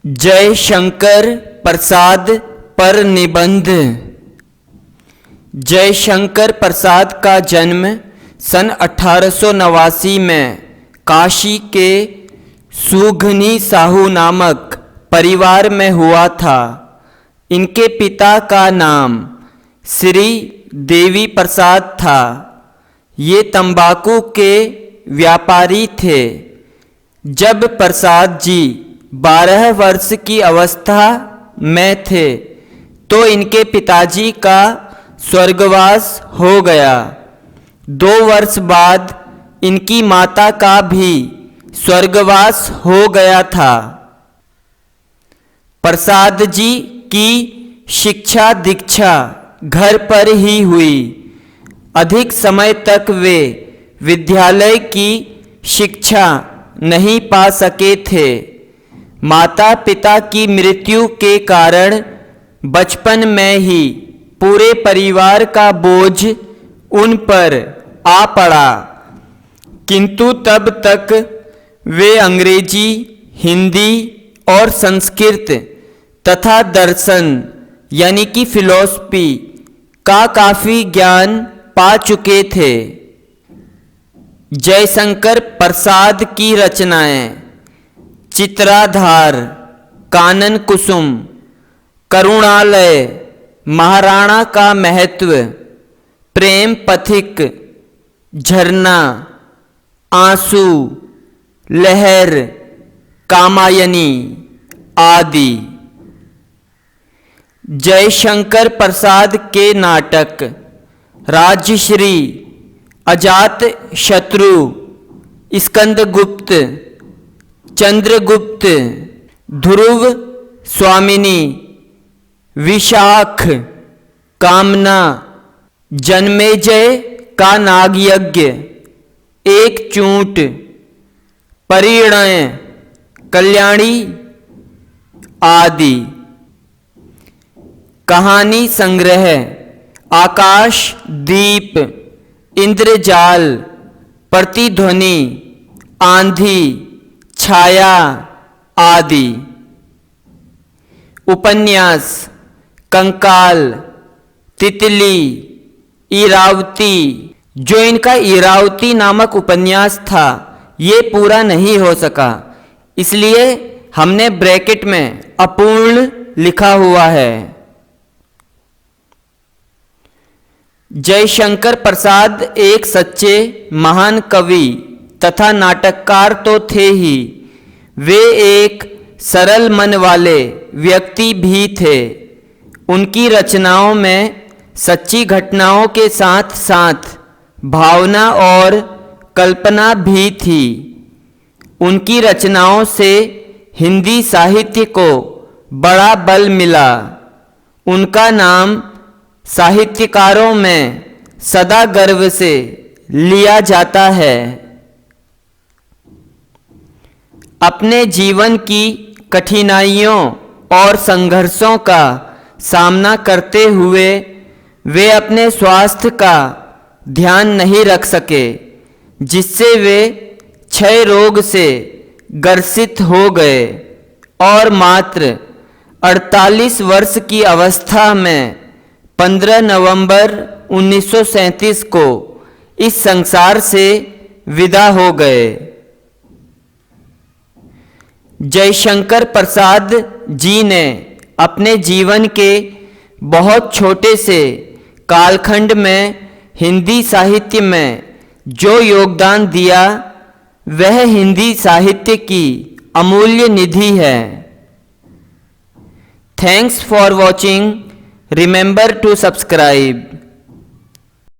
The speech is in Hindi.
जयशंकर प्रसाद पर निबंध। जयशंकर प्रसाद का जन्म सन 1889 में काशी के सुघनी साहू नामक परिवार में हुआ था। इनके पिता का नाम श्री देवी प्रसाद था। ये तंबाकू के व्यापारी थे। जब प्रसाद जी 12 वर्ष की अवस्था में थे तो इनके पिताजी का स्वर्गवास हो गया। 2 वर्ष बाद इनकी माता का भी स्वर्गवास हो गया था। प्रसाद जी की शिक्षा दीक्षा घर पर ही हुई। अधिक समय तक वे विद्यालय की शिक्षा नहीं पा सके थे। माता पिता की मृत्यु के कारण बचपन में ही पूरे परिवार का बोझ उन पर आ पड़ा, किंतु तब तक वे अंग्रेजी, हिंदी और संस्कृत तथा दर्शन यानी कि फिलॉसफी का काफ़ी ज्ञान पा चुके थे। जयशंकर प्रसाद की रचनाएं चित्राधार, कानन कुसुम, करुणालय, महाराणा का महत्व, प्रेम पथिक, झरना, आंसू, लहर, कामायनी आदि। जयशंकर प्रसाद के नाटक राजश्री, अजात शत्रु, स्कंदगुप्त, चंद्रगुप्त, ध्रुव स्वामिनी, विशाख, कामना, जन्मेजय का नागयज्ञ, एक चूंट, परिणय, कल्याणी आदि। कहानी संग्रह आकाश दीप, इंद्रजाल, प्रतिध्वनि, आंधी, छाया आदि। उपन्यास कंकाल, तितली, इरावती। जो इनका इरावती नामक उपन्यास था ये पूरा नहीं हो सका, इसलिए हमने ब्रैकेट में अपूर्ण लिखा हुआ है। जयशंकर प्रसाद एक सच्चे महान कवि तथा नाटककार तो थे ही, वे एक सरल मन वाले व्यक्ति भी थे। उनकी रचनाओं में सच्ची घटनाओं के साथ साथ भावना और कल्पना भी थी। उनकी रचनाओं से हिंदी साहित्य को बड़ा बल मिला। उनका नाम साहित्यकारों में सदा गर्व से लिया जाता है। अपने जीवन की कठिनाइयों और संघर्षों का सामना करते हुए वे अपने स्वास्थ्य का ध्यान नहीं रख सके, जिससे वे क्षय रोग से ग्रसित हो गए और मात्र 48 वर्ष की अवस्था में 15 नवंबर 1937 को इस संसार से विदा हो गए। जयशंकर प्रसाद जी ने अपने जीवन के बहुत छोटे से कालखंड में हिंदी साहित्य में जो योगदान दिया वह हिंदी साहित्य की अमूल्य निधि है। Thanks for watching. Remember to subscribe.